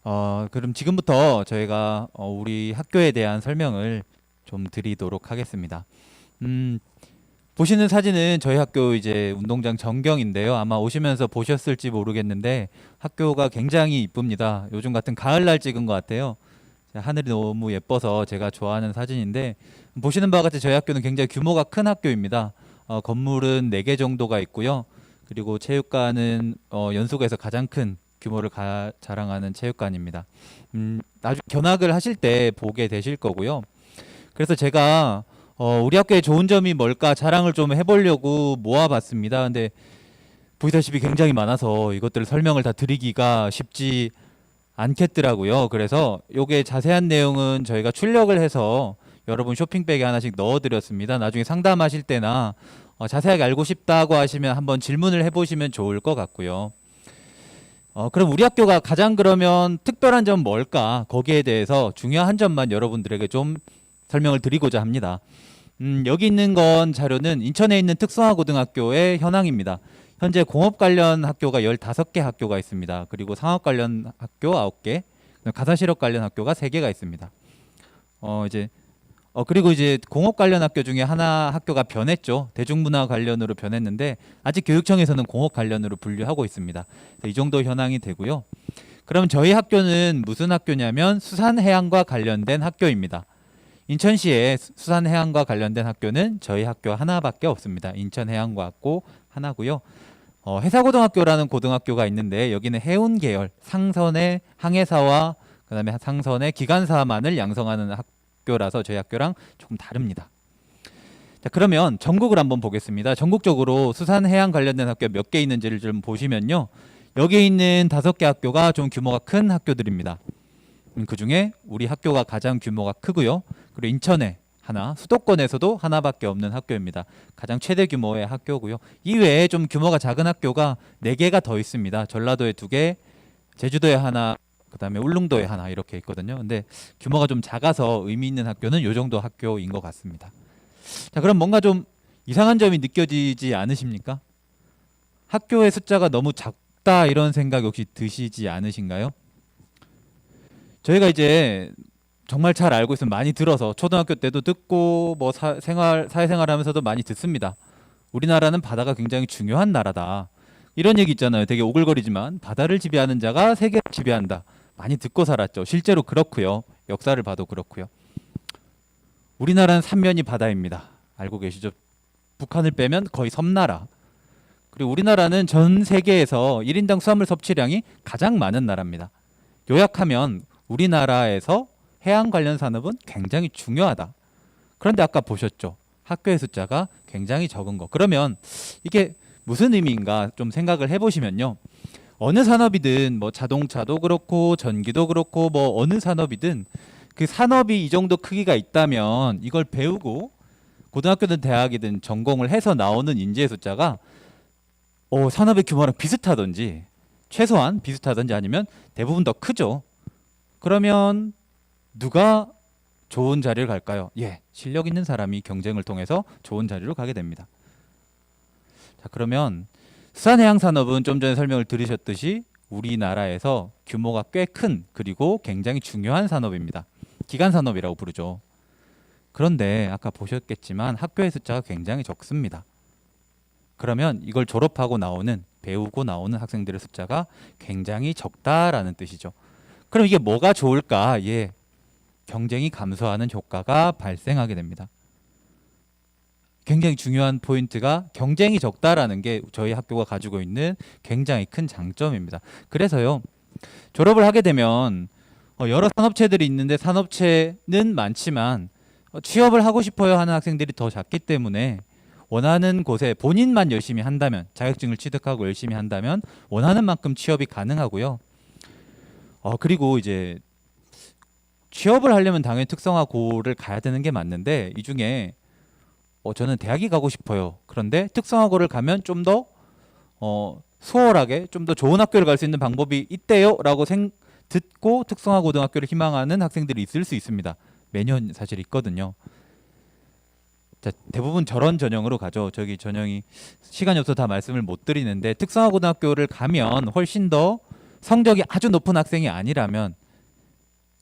그럼 지금부터 저희가 우리 학교에 대한 설명을 좀 드리도록 하겠습니다. 음, 보시는 사진은 저희 학교 이제 운동장 전경인데요. 아마 오시면서 보셨을지 모르겠는데 학교가 굉장히 이쁩니다. 요즘 같은 가을날 찍은 것 같아요. 하늘이 너무 예뻐서 제가 좋아하는 사진인데 보시는 바와 같이 저희 학교는 굉장히 규모가 큰 학교입니다. 건물은 4개 정도가 있고요. 그리고 체육관은 연수구에서 가장 큰 규모를 자랑하는 체육관입니다. 나중에 견학을 하실 때 보게 되실 거고요. 그래서 제가 우리 학교의 좋은 점이 뭘까 자랑을 좀 해보려고 모아봤습니다. 근데 보시다시피 굉장히 많아서 이것들을 설명을 다 드리기가 쉽지 않겠더라고요. 그래서 요게 자세한 내용은 저희가 출력을 해서 여러분 쇼핑백에 하나씩 넣어드렸습니다. 나중에 상담하실 때나 자세하게 알고 싶다고 하시면 한번 질문을 해보시면 좋을 것 같고요. 그럼 우리 학교가 가장 그러면 특별한 점 뭘까? 거기에 대해서 중요한 점만 여러분들에게 좀 설명을 드리고자 합니다. 여기 있는 건 자료는 인천에 있는 특성화고등학교의 현황입니다. 현재 공업 관련 학교가 15개 학교가 있습니다. 그리고 상업 관련 학교 9개, 가사실업 관련 학교가 3개가 있습니다. 이제 그리고 이제 공업 관련 학교 중에 하나 학교가 변했죠. 대중문화 관련으로 변했는데 아직 교육청에서는 공업 관련으로 분류하고 있습니다. 이 정도 현황이 되고요. 그럼 저희 학교는 무슨 학교냐면 수산해양과 관련된 학교입니다. 인천시에 수산해양과 관련된 학교는 저희 학교 하나밖에 없습니다. 인천해양과학고 하나고요. 해사고등학교라는 고등학교가 있는데 여기는 해운 계열 상선의 항해사와 그다음에 상선의 기관사만을 양성하는 학교라서 저희 학교랑 조금 다릅니다. 자, 그러면 전국을 한번 보겠습니다. 전국적으로 수산해양 관련된 학교 몇 개 있는지를 좀 보시면요. 여기 있는 5개 학교가 좀 규모가 큰 학교들입니다. 그 중에 우리 학교가 가장 규모가 크고요. 그리고 인천에 하나, 수도권에서도 하나밖에 없는 학교입니다. 가장 최대 규모의 학교고요. 이외에 좀 규모가 작은 학교가 4개가 더 있습니다. 전라도에 2개, 제주도에 하나, 그다음에 울릉도에 하나 이렇게 있거든요. 근데 규모가 좀 작아서 의미 있는 학교는 이 정도 학교인 것 같습니다. 자, 그럼 뭔가 좀 이상한 점이 느껴지지 않으십니까? 학교의 숫자가 너무 작다 이런 생각 혹시 드시지 않으신가요? 저희가 이제 정말 잘 알고 있으면 많이 들어서 초등학교 때도 듣고 뭐 사회생활 하면서도 많이 듣습니다. 우리나라는 바다가 굉장히 중요한 나라다. 이런 얘기 있잖아요. 되게 오글거리지만 바다를 지배하는 자가 세계를 지배한다. 많이 듣고 살았죠. 실제로 그렇고요. 역사를 봐도 그렇고요. 우리나라는 삼면이 바다입니다. 알고 계시죠? 북한을 빼면 거의 섬나라. 그리고 우리나라는 전 세계에서 1인당 수산물 섭취량이 가장 많은 나라입니다. 요약하면 우리나라에서 해양 관련 산업은 굉장히 중요하다. 그런데 아까 보셨죠? 학교의 숫자가 굉장히 적은 거. 그러면 이게 무슨 의미인가 좀 생각을 해보시면요. 어느 산업이든 뭐 자동차도 그렇고 전기도 그렇고 뭐 어느 산업이든 그 산업이 이 정도 크기가 있다면 이걸 배우고 고등학교든 대학이든 전공을 해서 나오는 인재의 숫자가 산업의 규모랑 비슷하든지 최소한 비슷하든지 아니면 대부분 더 크죠. 그러면 누가 좋은 자리를 갈까요? 예, 실력 있는 사람이 경쟁을 통해서 좋은 자리로 가게 됩니다. 자, 그러면 수산해양 산업은 좀 전에 설명을 들으셨듯이 우리나라에서 규모가 꽤 큰 그리고 굉장히 중요한 산업입니다. 기간 산업이라고 부르죠. 그런데 아까 보셨겠지만 학교의 숫자가 굉장히 적습니다. 그러면 이걸 졸업하고 나오는 배우고 나오는 학생들의 숫자가 굉장히 적다라는 뜻이죠. 그럼 이게 뭐가 좋을까? 예, 경쟁이 감소하는 효과가 발생하게 됩니다. 굉장히 중요한 포인트가 경쟁이 적다라는 게 저희 학교가 가지고 있는 굉장히 큰 장점입니다. 그래서요, 졸업을 하게 되면 여러 산업체들이 있는데 산업체는 많지만 취업을 하고 싶어요 하는 학생들이 더 작기 때문에 원하는 곳에 본인만 열심히 한다면 자격증을 취득하고 열심히 한다면 원하는 만큼 취업이 가능하고요. 그리고 이제 취업을 하려면 당연히 특성화고를 가야 되는 게 맞는데 이 중에 저는 대학이 가고 싶어요. 그런데 특성화고를 가면 좀 더 수월하게 좀 더 좋은 학교를 갈 수 있는 방법이 있대요라고 듣고 특성화고등학교를 희망하는 학생들이 있을 수 있습니다. 매년 사실 있거든요. 자, 대부분 저런 전형으로 가죠. 저기 전형이 시간이 없어서 다 말씀을 못 드리는데 특성화고등학교를 가면 훨씬 더 성적이 아주 높은 학생이 아니라면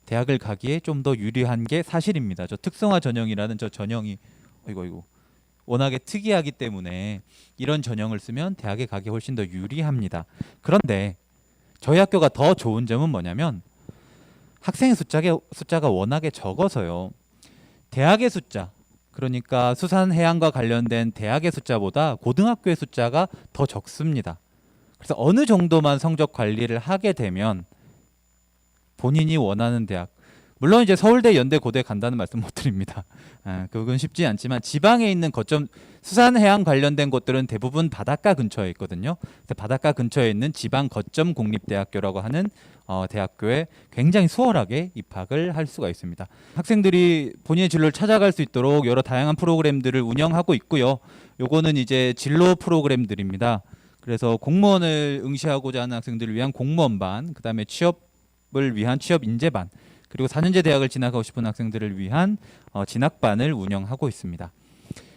대학을 가기에 좀 더 유리한 게 사실입니다. 저 특성화 전형이라는 저 전형이 이거 워낙에 특이하기 때문에 이런 전형을 쓰면 대학에 가기 훨씬 더 유리합니다. 그런데 저희 학교가 더 좋은 점은 뭐냐면 학생의 숫자가 워낙에 적어서요. 대학의 숫자, 그러니까 수산해양과 관련된 대학의 숫자보다 고등학교의 숫자가 더 적습니다. 그래서 어느 정도만 성적 관리를 하게 되면 본인이 원하는 대학, 물론 이제 서울대, 연대, 고대 간다는 말씀 못 드립니다. 그건 쉽지 않지만 지방에 있는 거점 수산해양 관련된 곳들은 대부분 바닷가 근처에 있거든요. 그래서 바닷가 근처에 있는 지방 거점 공립대학교라고 하는 대학교에 굉장히 수월하게 입학을 할 수가 있습니다. 학생들이 본인의 진로를 찾아갈 수 있도록 여러 다양한 프로그램들을 운영하고 있고요. 요거는 이제 진로 프로그램들입니다. 그래서 공무원을 응시하고자 하는 학생들을 위한 공무원반, 그다음에 취업을 위한 취업 인재반, 그리고 4년제 대학을 진학하고 싶은 학생들을 위한 진학반을 운영하고 있습니다.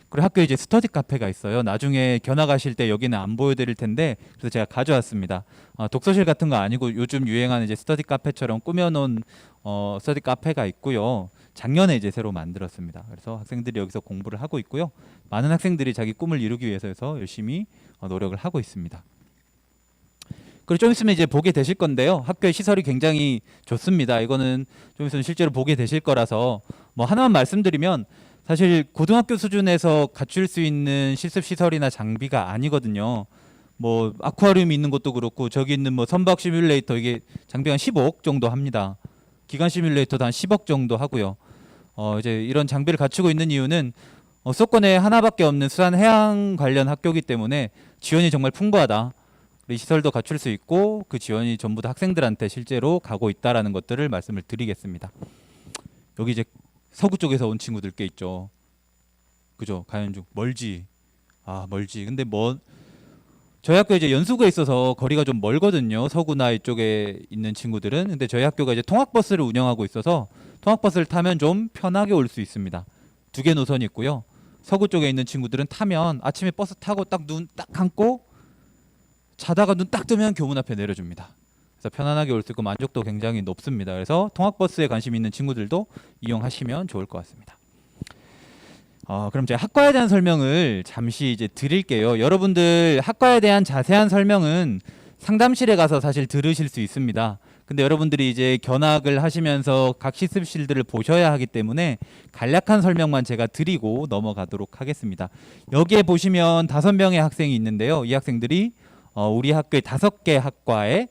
그리고 학교에 이제 스터디 카페가 있어요. 나중에 견학하실 때 여기는 안 보여드릴 텐데 그래서 제가 가져왔습니다. 독서실 같은 거 아니고 요즘 유행하는 이제 스터디 카페처럼 꾸며놓은 스터디 카페가 있고요. 작년에 이제 새로 만들었습니다. 그래서 학생들이 여기서 공부를 하고 있고요. 많은 학생들이 자기 꿈을 이루기 위해서 열심히 노력을 하고 있습니다. 그리고 좀 있으면 이제 보게 되실 건데요. 학교의 시설이 굉장히 좋습니다. 이거는 좀 있으면 실제로 보게 되실 거라서 뭐 하나만 말씀드리면 사실 고등학교 수준에서 갖출 수 있는 실습 시설이나 장비가 아니거든요. 뭐 아쿠아리움이 있는 것도 그렇고 저기 있는 뭐 선박 시뮬레이터 이게 장비가 한 15억 정도 합니다. 기관 시뮬레이터도 한 10억 정도 하고요. 이제 이런 장비를 갖추고 있는 이유는 수도권에 하나밖에 없는 수산해양 관련 학교이기 때문에 지원이 정말 풍부하다. 이 시설도 갖출 수 있고 그 지원이 전부 다 학생들한테 실제로 가고 있다라는 것들을 말씀을 드리겠습니다. 여기 이제 서구 쪽에서 온 친구들 꽤 있죠. 그죠? 가연중 멀지. 멀지. 근데 뭐 저희 학교에 이제 연수구에 있어서 거리가 좀 멀거든요. 서구나 이쪽에 있는 친구들은. 근데 저희 학교가 이제 통학버스를 운영하고 있어서 통학버스를 타면 좀 편하게 올 수 있습니다. 2개 노선이 있고요. 서구 쪽에 있는 친구들은 타면 아침에 버스 타고 딱 눈 딱 감고 자다가 눈 딱 뜨면 교문 앞에 내려줍니다. 그래서 편안하게 올 수 있고 만족도 굉장히 높습니다. 그래서 통학버스에 관심 있는 친구들도 이용하시면 좋을 것 같습니다. 그럼 제가 학과에 대한 설명을 잠시 이제 드릴게요. 여러분들 학과에 대한 자세한 설명은 상담실에 가서 사실 들으실 수 있습니다. 근데 여러분들이 이제 견학을 하시면서 각 실습실들을 보셔야 하기 때문에 간략한 설명만 제가 드리고 넘어가도록 하겠습니다. 여기에 보시면 5명의 학생이 있는데요. 이 학생들이 우리 학교의 5개 학과에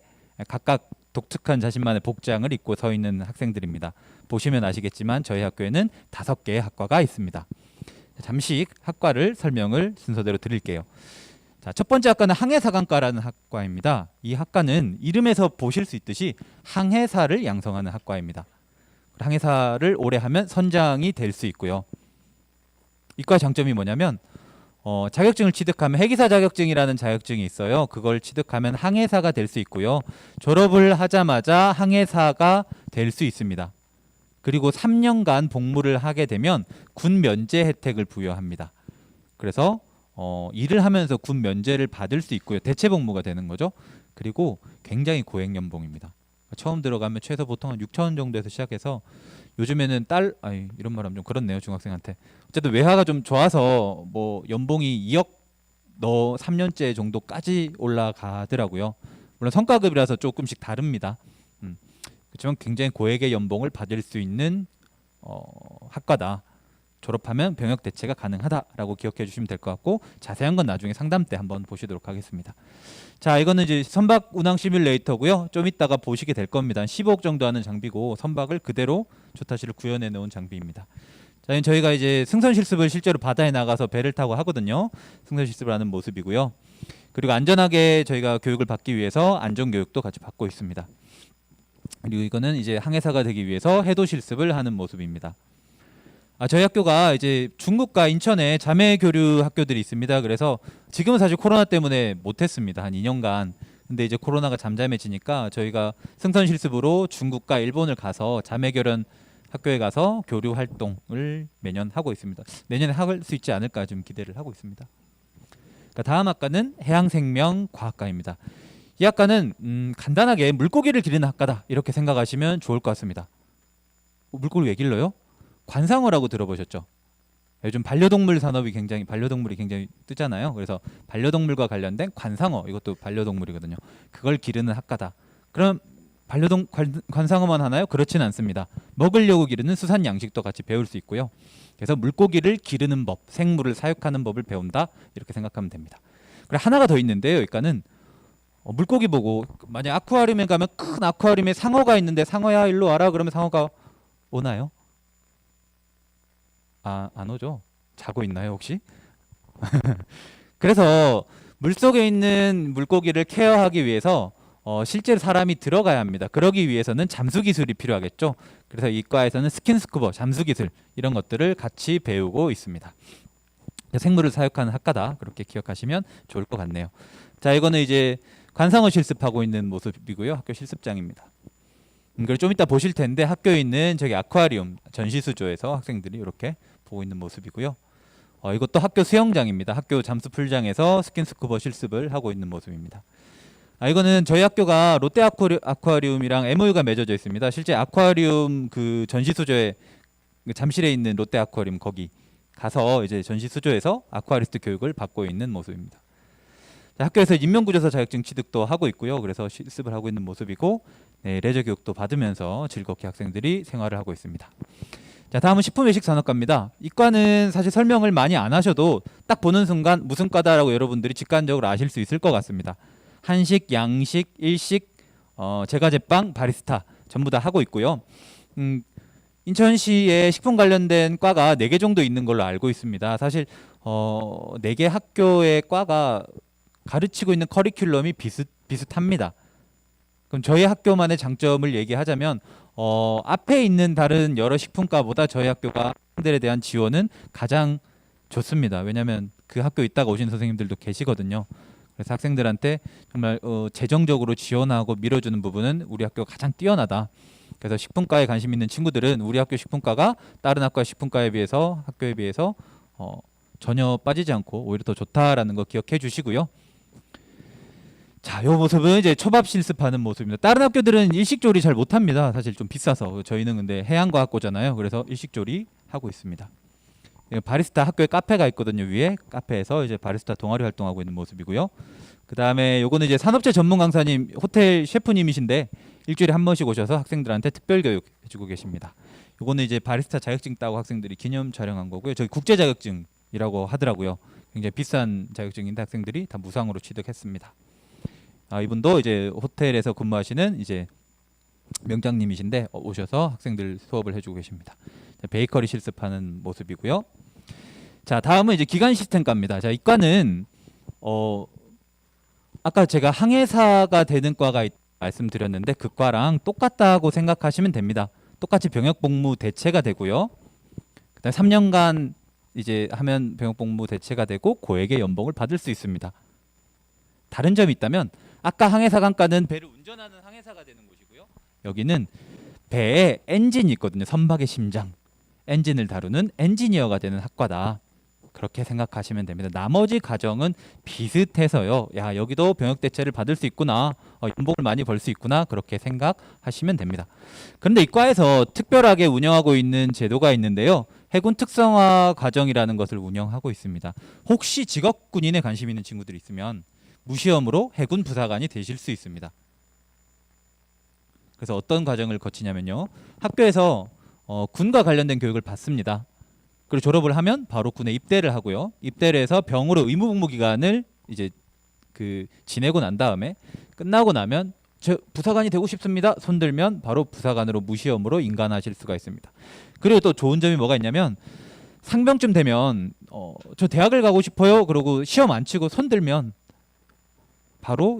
각각 독특한 자신만의 복장을 입고 서 있는 학생들입니다. 보시면 아시겠지만 저희 학교에는 5개의 학과가 있습니다. 잠시 학과를 설명을 순서대로 드릴게요. 자, 첫 번째 학과는 항해사관과라는 학과입니다. 이 학과는 이름에서 보실 수 있듯이 항해사를 양성하는 학과입니다. 항해사를 오래 하면 선장이 될 수 있고요. 이과의 장점이 뭐냐면 자격증을 취득하면 해기사 자격증이라는 자격증이 있어요. 그걸 취득하면 항해사가 될 수 있고요. 졸업을 하자마자 항해사가 될 수 있습니다. 그리고 3년간 복무를 하게 되면 군 면제 혜택을 부여합니다. 그래서 일을 하면서 군 면제를 받을 수 있고요. 대체 복무가 되는 거죠. 그리고 굉장히 고액 연봉입니다. 처음 들어가면 최소 보통 한 6천 원 정도에서 시작해서 요즘에는 이런 말하면 좀 그렇네요. 중학생한테. 어쨌든 외화가 좀 좋아서 뭐 연봉이 2억 3년째 정도까지 올라가더라고요. 물론 성과급이라서 조금씩 다릅니다. 그렇지만 굉장히 고액의 연봉을 받을 수 있는 학과다. 졸업하면 병역 대체가 가능하다라고 기억해 주시면 될 것 같고 자세한 건 나중에 상담 때 한번 보시도록 하겠습니다. 자, 이거는 이제 선박 운항 시뮬레이터고요. 좀 이따가 보시게 될 겁니다. 15억 정도 하는 장비고 선박을 그대로 조타시를 구현해 놓은 장비입니다. 자, 저희가 이제 승선 실습을 실제로 바다에 나가서 배를 타고 하거든요. 승선 실습을 하는 모습이고요. 그리고 안전하게 저희가 교육을 받기 위해서 안전 교육도 같이 받고 있습니다. 그리고 이거는 이제 항해사가 되기 위해서 해도 실습을 하는 모습입니다. 저희 학교가 이제 중국과 인천에 자매 교류 학교들이 있습니다. 그래서 지금은 사실 코로나 때문에 못했습니다. 한 2년간. 근데 이제 코로나가 잠잠해지니까 저희가 승선 실습으로 중국과 일본을 가서 자매 결연 학교에 가서 교류 활동을 매년 하고 있습니다. 내년에 할 수 있지 않을까 좀 기대를 하고 있습니다. 다음 학과는 해양생명과학과입니다. 이 학과는 간단하게 물고기를 기르는 학과다 이렇게 생각하시면 좋을 것 같습니다. 물고기 왜 길러요? 관상어라고 들어보셨죠? 요즘 반려동물이 굉장히 뜨잖아요. 그래서 반려동물과 관련된 관상어, 이것도 반려동물이거든요. 그걸 기르는 학과다. 그럼 관상어만 하나요? 그렇지는 않습니다. 먹으려고 기르는 수산 양식도 같이 배울 수 있고요. 그래서 물고기를 기르는 법, 생물을 사육하는 법을 배운다 이렇게 생각하면 됩니다. 그리고 하나가 더 있는데요. 그러니까는 물고기 보고 만약 아쿠아리움에 가면 큰 아쿠아리움에 상어가 있는데 상어야 일로 와라 그러면 상어가 오나요? 안 오죠. 자고 있나요 혹시? 그래서 물속에 있는 물고기를 케어하기 위해서 실제로 사람이 들어가야 합니다. 그러기 위해서는 잠수 기술이 필요하겠죠. 그래서 이과에서는 스킨스쿠버, 잠수 기술 이런 것들을 같이 배우고 있습니다. 생물을 사육하는 학과다. 그렇게 기억하시면 좋을 것 같네요. 자, 이거는 이제 관상어 실습하고 있는 모습이고요. 학교 실습장입니다. 그걸 좀 이따 보실 텐데 학교에 있는 저기 아쿠아리움 전시수조에서 학생들이 이렇게 보고 있는 모습이고요. 이것도 학교 수영장입니다. 학교 잠수풀장에서 스킨스쿠버 실습을 하고 있는 모습입니다. 이거는 저희 학교가 롯데 아쿠아리움이랑 MOU가 맺어져 있습니다. 실제 아쿠아리움 그 전시수조에 잠실에 있는 롯데 아쿠아리움 거기 가서 이제 전시수조에서 아쿠아리스트 교육을 받고 있는 모습입니다. 학교에서 인명구조사 자격증 취득도 하고 있고요. 그래서 실습을 하고 있는 모습이고, 네, 레저 교육도 받으면서 즐겁게 학생들이 생활을 하고 있습니다. 자, 다음은 식품외식산업과입니다. 이과는 사실 설명을 많이 안 하셔도 딱 보는 순간 무슨 과다라고 여러분들이 직관적으로 아실 수 있을 것 같습니다. 한식, 양식, 일식, 제과제빵, 바리스타 전부 다 하고 있고요. 인천시에 식품 관련된 과가 4개 정도 있는 걸로 알고 있습니다. 사실 4개 학교의 과가 가르치고 있는 커리큘럼이 비슷합니다. 그럼 저희 학교만의 장점을 얘기하자면 앞에 있는 다른 여러 식품과보다 저희 학교가 학생들에 대한 지원은 가장 좋습니다. 왜냐하면 그 학교 있다가 오신 선생님들도 계시거든요. 그래서 학생들한테 정말 재정적으로 지원하고 밀어주는 부분은 우리 학교가 가장 뛰어나다. 그래서 식품과에 관심 있는 친구들은 우리 학교 식품과가 다른 학과 식품과에 비해서 학교에 비해서 전혀 빠지지 않고 오히려 더 좋다라는 거 기억해 주시고요. 자, 이 모습은 이제 초밥 실습하는 모습입니다. 다른 학교들은 일식조리 잘 못합니다. 사실 좀 비싸서. 저희는 근데 해양과학고잖아요. 그래서 일식조리 하고 있습니다. 바리스타 학교에 카페가 있거든요. 위에 카페에서 이제 바리스타 동아리 활동하고 있는 모습이고요. 그 다음에 요거는 이제 산업재 전문 강사님, 호텔 셰프님이신데 일주일에 한 번씩 오셔서 학생들한테 특별 교육 해주고 계십니다. 요거는 이제 바리스타 자격증 따고 학생들이 기념 촬영한 거고요. 저희 국제 자격증이라고 하더라고요. 굉장히 비싼 자격증인데 학생들이 다 무상으로 취득했습니다. 이분도 이제 호텔에서 근무하시는 이제 명장님이신데 오셔서 학생들 수업을 해주고 계십니다. 베이커리 실습하는 모습이고요. 자, 다음은 이제 기관 시스템과입니다. 자, 이과는 아까 제가 항해사가 되는 과가 말씀드렸는데 그 과랑 똑같다고 생각하시면 됩니다. 똑같이 병역복무 대체가 되고요. 그다음 3년간 이제 하면 병역복무 대체가 되고 고액의 연봉을 받을 수 있습니다. 다른 점이 있다면 아까 항해사관과는 배를 운전하는 항해사가 되는 곳이고요. 여기는 배에 엔진이 있거든요. 선박의 심장. 엔진을 다루는 엔지니어가 되는 학과다. 그렇게 생각하시면 됩니다. 나머지 과정은 비슷해서요. 야, 여기도 병역 대체를 받을 수 있구나. 연봉을 많이 벌 수 있구나. 그렇게 생각하시면 됩니다. 그런데 이과에서 특별하게 운영하고 있는 제도가 있는데요. 해군 특성화 과정이라는 것을 운영하고 있습니다. 혹시 직업군인에 관심 있는 친구들이 있으면 무시험으로 해군 부사관이 되실 수 있습니다. 그래서 어떤 과정을 거치냐면요. 학교에서 군과 관련된 교육을 받습니다. 그리고 졸업을 하면 바로 군에 입대를 하고요. 입대를 해서 병으로 의무복무 기간을 이제 지내고 난 다음에 끝나고 나면 저 부사관이 되고 싶습니다. 손들면 바로 부사관으로 무시험으로 인간하실 수가 있습니다. 그리고 또 좋은 점이 뭐가 있냐면 상병쯤 되면 저 대학을 가고 싶어요. 그러고 시험 안 치고 손들면 바로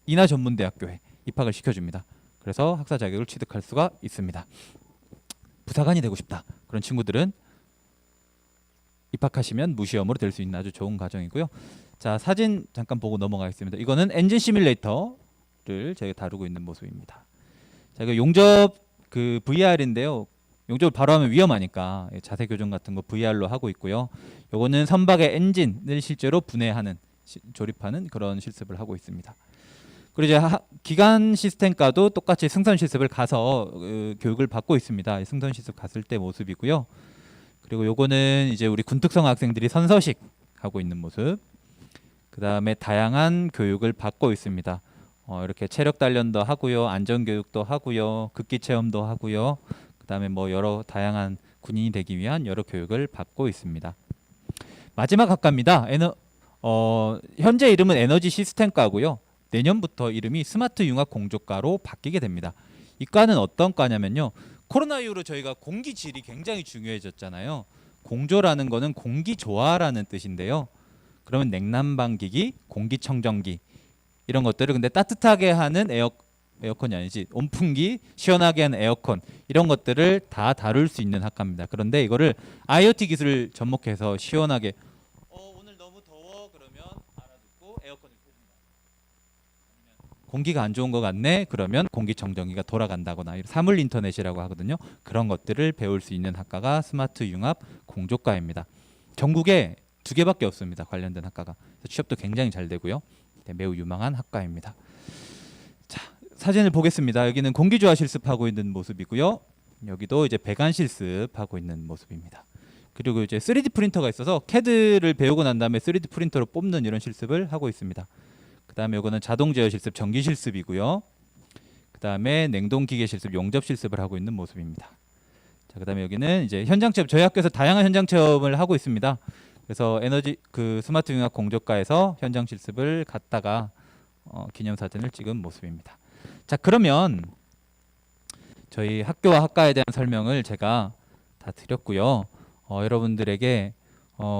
인하전문대학교에 입학을 시켜줍니다. 그래서 학사 자격을 취득할 수가 있습니다. 부사관이 되고 싶다. 그런 친구들은 입학하시면 무시험으로 될 수 있는 아주 좋은 과정이고요. 자, 사진 잠깐 보고 넘어가겠습니다. 이거는 엔진 시뮬레이터를 저희가 다루고 있는 모습입니다. 자, 이거 용접 VR인데요. 용접을 바로 하면 위험하니까 자세 교정 같은 거 VR로 하고 있고요. 요거는 선박의 엔진을 실제로 분해하는 조립하는 그런 실습을 하고 있습니다. 그리고 이제 기간 시스템과도 똑같이 승선 실습을 가서 교육을 받고 있습니다. 승선 실습 갔을 때 모습이고요. 그리고 요거는 이제 우리 군특성 학생들이 선서식 하고 있는 모습. 그 다음에 다양한 교육을 받고 있습니다. 이렇게 체력 단련도 하고요, 안전 교육도 하고요, 극기 체험도 하고요. 그 다음에 뭐 여러 다양한 군인이 되기 위한 여러 교육을 받고 있습니다. 마지막 학과입니다. 현재 이름은 에너지 시스템과고요. 내년부터 이름이 스마트 융합 공조과로 바뀌게 됩니다. 이 과는 어떤 과냐면요. 코로나 이후로 저희가 공기 질이 굉장히 중요해졌잖아요. 공조라는 거는 공기 조화라는 뜻인데요. 그러면 냉난방기기, 공기청정기 이런 것들을 근데 따뜻하게 하는 에어컨이 아니지 온풍기, 시원하게 하는 에어컨 이런 것들을 다 다룰 수 있는 학과입니다. 그런데 이거를 IoT 기술을 접목해서 시원하게 오늘 너무 더워 그러면 알아듣고 에어컨을 켜준다. 공기가 안 좋은 것 같네 그러면 공기청정기가 돌아간다거나 사물 인터넷이라고 하거든요. 그런 것들을 배울 수 있는 학과가 스마트 융합 공조과입니다. 전국에 2개밖에 없습니다. 관련된 학과가. 취업도 굉장히 잘 되고요. 네, 매우 유망한 학과입니다. 자, 사진을 보겠습니다. 여기는 공기조화 실습하고 있는 모습이고요. 여기도 이제 배관 실습하고 있는 모습입니다. 그리고 이제 3D 프린터가 있어서 CAD를 배우고 난 다음에 3D 프린터로 뽑는 이런 실습을 하고 있습니다. 그 다음에 이거는 자동 제어 실습, 전기 실습이고요. 그 다음에 냉동 기계 실습, 용접 실습을 하고 있는 모습입니다. 자, 그 다음에 여기는 이제 현장 체험, 저희 학교에서 다양한 현장 체험을 하고 있습니다. 그래서 스마트 융합 공조과에서 현장 실습을 갔다가 기념사진을 찍은 모습입니다. 자, 그러면 저희 학교와 학과에 대한 설명을 제가 다 드렸고요. 여러분들에게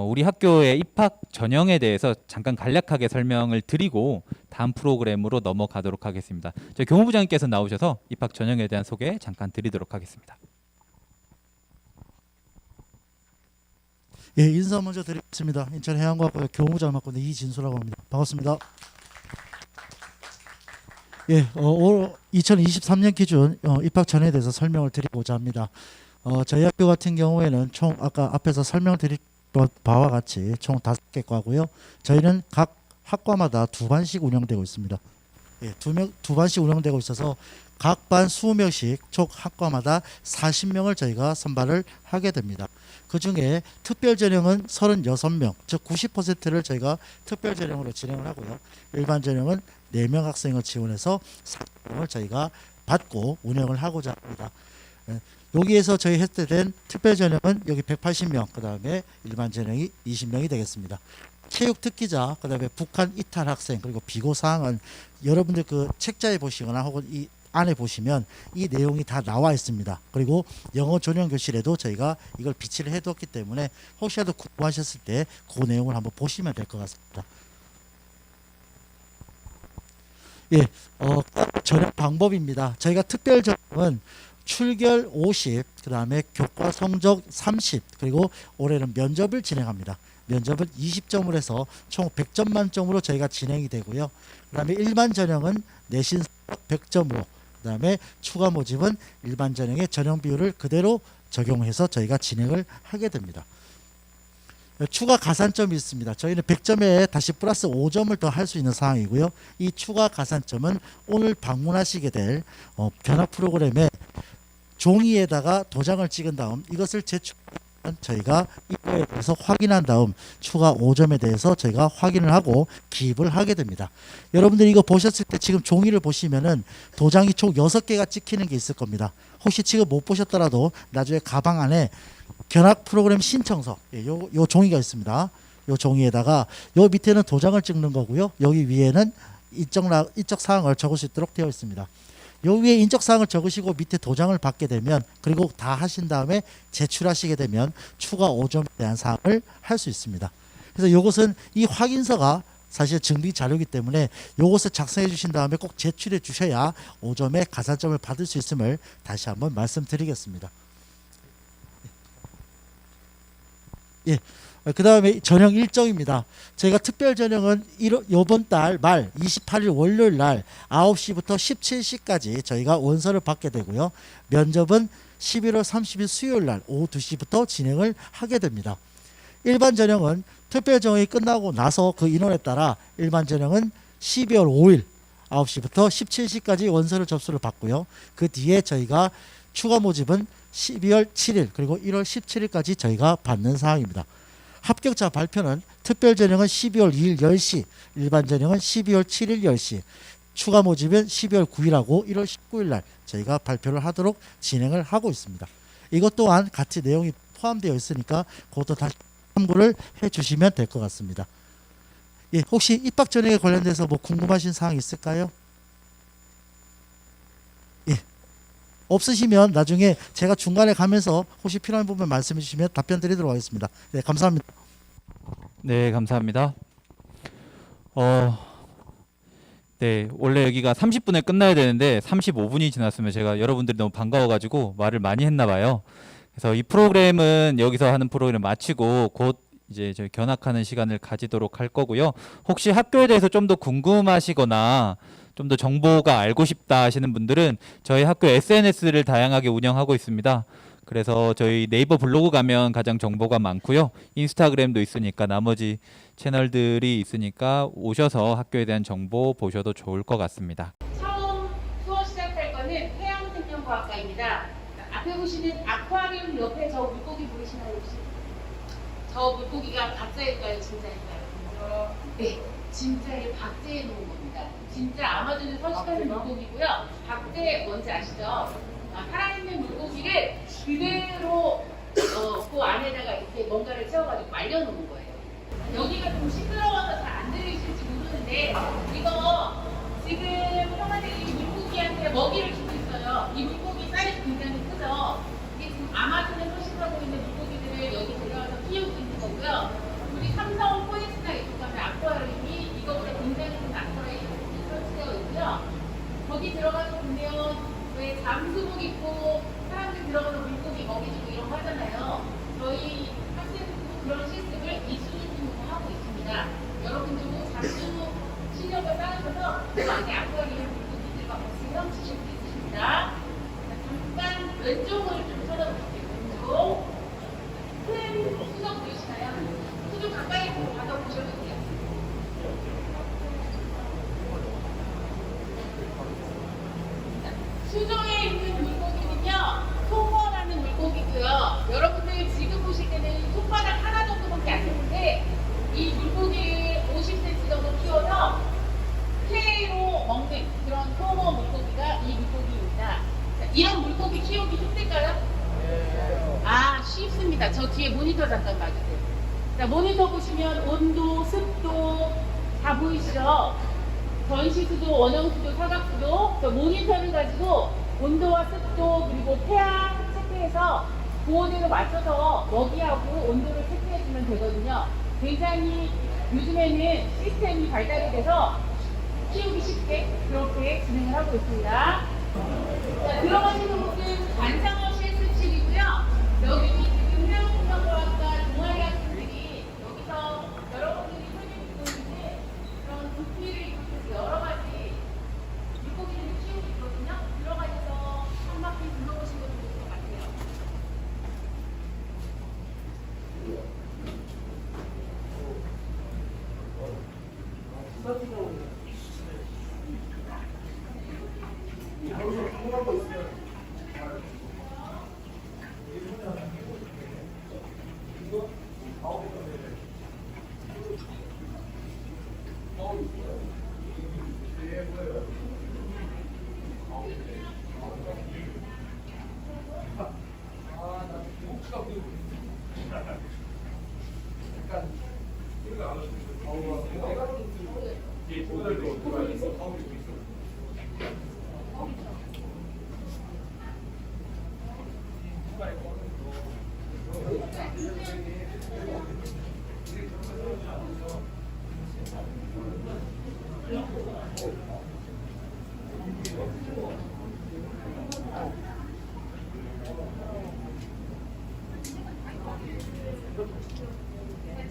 우리 학교의 입학 전형에 대해서 잠깐 간략하게 설명을 드리고 다음 프로그램으로 넘어가도록 하겠습니다. 저희 교무부장님께서 나오셔서 입학 전형에 대한 소개 잠깐 드리도록 하겠습니다. 예, 인사 먼저 드리겠습니다. 인천해양과학부 교무부장을 맡고 있는 이진수라고 합니다. 반갑습니다. 예, 2023년 기준 입학 전에 대해서 설명을 드리고자 합니다. 저희 학교 같은 경우에는 총 아까 앞에서 설명드린 바와 같이 총 5개 과고요. 저희는 각 학과마다 2반씩 운영되고 있습니다. 예, 두 반씩 운영되고 있어서 각 반 20명씩 총 학과마다 40명을 저희가 선발을 하게 됩니다. 그 중에 특별 전형은 36명, 즉 90%를 저희가 특별 전형으로 진행을 하고요. 일반 전형은 4명 학생을 지원해서 4명을 저희가 받고 운영을 하고자 합니다. 여기에서 저희 했던 특별 전형은 여기 180명, 그 다음에 일반 전형이 20명이 되겠습니다. 체육 특기자, 그 다음에 북한 이탈 학생, 그리고 비고 사항은 여러분들 그 책자에 보시거나 혹은 이 안에 보시면 이 내용이 다 나와 있습니다. 그리고 영어 전용 교실에도 저희가 이걸 비치를 해두었기 때문에 혹시라도 궁금하셨을 때 그 내용을 한번 보시면 될 것 같습니다. 예, 전형 방법입니다. 저희가 특별 전형은 출결 50, 그 다음에 교과 성적 30, 그리고 올해는 면접을 진행합니다. 면접은 20점을 해서 총 100점 만점으로 저희가 진행이 되고요. 그 다음에 일반 전형은 내신 100점으로, 그 다음에 추가 모집은 일반 전형의 전형 비율을 그대로 적용해서 저희가 진행을 하게 됩니다. 추가 가산점이 있습니다. 저희는 100점에 다시 플러스 5점을 더 할 수 있는 상황이고요. 이 추가 가산점은 오늘 방문하시게 될 변학 프로그램에 종이에다가 도장을 찍은 다음 이것을 저희가 이거에 대해서 확인한 다음 추가 5점에 대해서 저희가 확인을 하고 기입을 하게 됩니다. 여러분들이 이거 보셨을 때 지금 종이를 보시면은 도장이 총 6개가 찍히는 게 있을 겁니다. 혹시 지금 못 보셨더라도 나중에 가방 안에 견학 프로그램 신청서, 요 종이가 있습니다. 요 종이에다가 요 밑에는 도장을 찍는 거고요. 여기 위에는 인적 사항을 적을 수 있도록 되어 있습니다. 요 위에 인적 사항을 적으시고 밑에 도장을 받게 되면, 그리고 다 하신 다음에 제출하시게 되면 추가 5점에 대한 사항을 할 수 있습니다. 그래서 요것은 이 확인서가 사실 증빙 자료이기 때문에 요것을 작성해 주신 다음에 꼭 제출해 주셔야 5점의 가산점을 받을 수 있음을 다시 한번 말씀드리겠습니다. 예. 그 다음에 전형 일정입니다. 저희가 특별 전형은 이번 달 말 28일 월요일 날 9시부터 17시까지 저희가 원서를 받게 되고요. 면접은 11월 30일 수요일 날 오후 2시부터 진행을 하게 됩니다. 일반 전형은 특별 전형이 끝나고 나서 그 인원에 따라 일반 전형은 12월 5일 9시부터 17시까지 원서를 접수를 받고요. 그 뒤에 저희가 추가 모집은 12월 7일 그리고 1월 17일까지 저희가 받는 상황입니다. 합격자 발표는 특별 전형은 12월 2일 10시, 일반 전형은 12월 7일 10시, 추가 모집은 12월 9일하고 1월 19일 날 저희가 발표를 하도록 진행을 하고 있습니다. 이것 또한 같이 내용이 포함되어 있으니까 그것도 다시 참고를 해 주시면 될 것 같습니다. 예, 혹시 입학 전형에 관련돼서 뭐 궁금하신 사항 있을까요? 예. 없으시면 나중에 제가 중간에 가면서 혹시 필요한 부분 말씀해 주시면 답변 드리도록 하겠습니다. 네, 감사합니다. 네, 감사합니다. 네, 원래 여기가 30분에 끝나야 되는데 35분이 지났으면 제가 여러분들이 너무 반가워가지고 말을 많이 했나 봐요. 그래서 이 프로그램은 여기서 하는 프로그램을 마치고 곧 이제 저희 견학하는 시간을 가지도록 할 거고요. 혹시 학교에 대해서 좀 더 궁금하시거나 좀 더 정보가 알고 싶다 하시는 분들은 저희 학교 SNS를 다양하게 운영하고 있습니다. 그래서 저희 네이버 블로그 가면 가장 정보가 많고요. 인스타그램도 있으니까 나머지 채널들이 있으니까 오셔서 학교에 대한 정보 보셔도 좋을 것 같습니다. 처음 수업 시작할 거는 해양생명과학과입니다. 앞에 보시는 아쿠아리움 옆에 저 물고기 보이시나요 혹시? 저 물고기가 가짜일까요 진짜일까요? 네, 진짜의 박제해 놓은 겁니다. 진짜 아마존에 서식하는 물고기고요. 박제 뭔지 아시죠? 살아있는 물고기를 그대로 그 안에다가 이렇게 뭔가를 채워가지고 말려놓은 거예요. 여기가 좀 시끄러워서 잘 안 들리실지 모르는데 이거 지금 형아들이 이 물고기한테 먹이를 주고 있어요. 이 물고기 사이즈 굉장히 크죠? 이게 지금 아마존에 서식하고 있는 물고기들을 여기 데려와서 키우고 있는 거고요. 우리 삼성 포레스트나 이쪽 가면 아쿠아리움이 이거보다 굉장히 큰 아쿠아리움이 설치되어 있고요. 거기 들어가서 보면 왜 잠수복 입고 사람들 들어가서 물고기 먹이 주고 이런 거 하잖아요. 저희 학생들도 그런 실습을 이수준으로 하고 있습니다. 여러분들도 잠수 실력을 쌓으셔서 그 안에 아쿠아리움 물고기들과 같이 헤엄치실 수 있으십니다. 잠깐 왼쪽을 좀 쳐다보실게요. 왼쪽. 큰 수정 보이시나요? 수정 가까이 받아보셔도 돼요. 수조에 있는 물고기는요, 송어라는 물고기고요. 여러분들 지금 보실 때는 손바닥 하나 정도밖에 안 되는데 이 물고기를 50cm 정도 키워서 회로 먹는 그런 송어 물고기가 이 물고기입니다. 자, 이런 물고기 키우기 힘들까요? 아, 쉽습니다. 저 뒤에 모니터 잠깐 봐주세요. 자, 모니터 보시면 온도, 습도 다 보이시죠? 전시수도, 원형수도, 사각수도 그 모니터를 가지고 온도와 습도 그리고 태양 체크해서 그거대로 맞춰서 먹이하고 온도를 체크해주면 되거든요. 굉장히 요즘에는 시스템이 발달이 돼서 키우기 쉽게 그렇게 진행을 하고 있습니다. 자, 들어가시는 곳은 관상어 실습실이고요. 여기 지금 해양생명과학과 동아리 학생들이 여기서 여러분들이 흔히 듣고 있는 그런 부피를 입고 여러 가지 물고기들을 키우고 있거든요. 들어가셔서 한 바퀴 둘러보시면 좋을 것 같아요.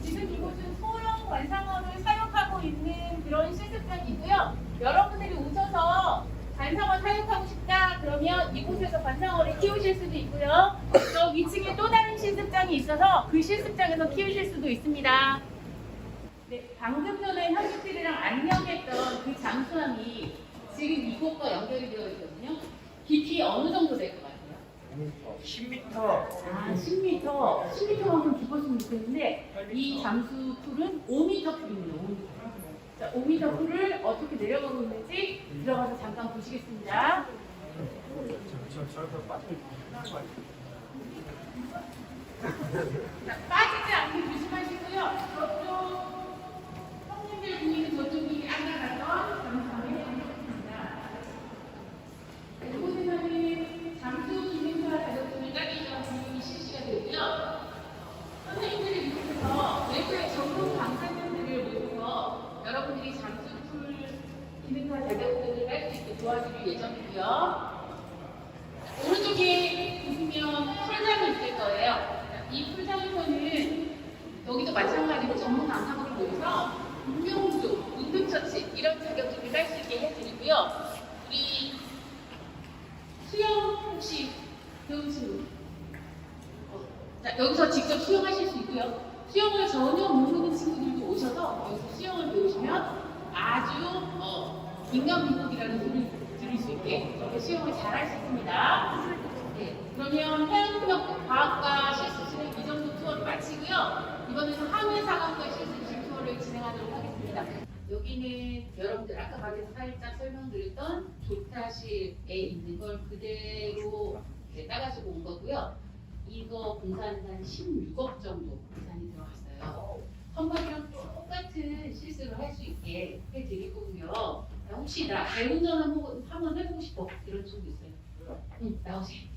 지금 이곳은 소형 관상어를 사육하고 있는 그런 실습장이고요. 여러분들이 오셔서 관상어 사육하고 싶다 그러면 이곳에서 관상어를 키우실 수도 있고요. 저 위층에 또 다른 실습장이 있어서 그 실습장에서 키우실 수도 있습니다. 네, 방금 전에 현지들이랑 안녕했던 그 잠수함이 지금 이곳과 연결이 되어 있거든요. 깊이 어느 정도 될 것 같아요? 10m. 아, 10m. 10m만큼 깊었으면 좋겠는데 이 잠수 풀은 5m 풀입니다. 5m. 자, 5m 풀을 어떻게 내려가고 있는지 들어가서 잠깐 보시겠습니다. 자, 빠지지 않게 조심하시고요. 저쪽 형님들 분위기 저쪽이 아까 갔던 잠수함에 있습니다. 이곳에서는 잠수 진행사 자격증을 따기 위한 교육이 실시가 되고요. 선생님들이 이곳에서 외부의 전문 강사님들을 모셔서 여러분들이 잠수풀 기능사 자격증을 딸 수 있게 도와줄 예정이고요. 오른쪽에 보시면 풀장이 있을 거예요. 이 풀장에서는 여기도 마찬가지로 전문 강사분을 모여서 운명조, 운동처치 이런 자격증을 딸 수 있게 해드리고요. 우리 수영 혹시 배우신 분? 자, 여기서 직접 수영하실 수 있고요. 수영을 전혀 모르는 친구들도 오셔서 여기서 수영을 배우시면 아주 인간미국이라는 소리를 들을 수 있게 이렇게 수영을 잘 할 수 있습니다. 네, 그러면 해양과학과 실습실은 이 정도 투어를 마치고요. 이번에는 항해사관과 실습실 투어를 진행하도록 하겠습니다. 여기는 여러분들 아까 밖에서 살짝 설명드렸던 조타실에 있는 걸 그대로 이렇게 따가지고 온 거고요. 이거 공사는 한 16억 정도 예산이 들어갔어요. 선박이랑 똑같은 실습을 할 수 있게 해드릴 거고요. 혹시 나 배운전 한번 해보고 싶어 이런 친구 있어요? 응, 나오세요.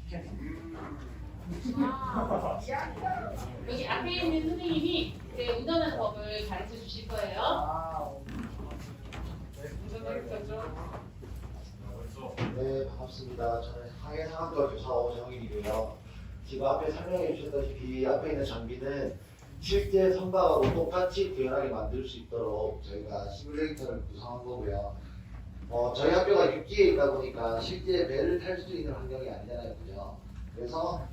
여기 앞에 있는 선생님이 운전하는 법을 가르쳐 주실 거예요. 네, 반갑습니다. 저는 항해상학과 교사 오정일이고요. 지금 앞에 설명해 주셨다시피 앞에 있는 장비는 실제 선박하고 똑같이 구현하게 만들 수 있도록 저희가 시뮬레이터를 구성한 거고요. 저희 학교가 육지에 있다 보니까 실제 배를 탈 수 있는 환경이 아니잖아요, 그죠? 그래서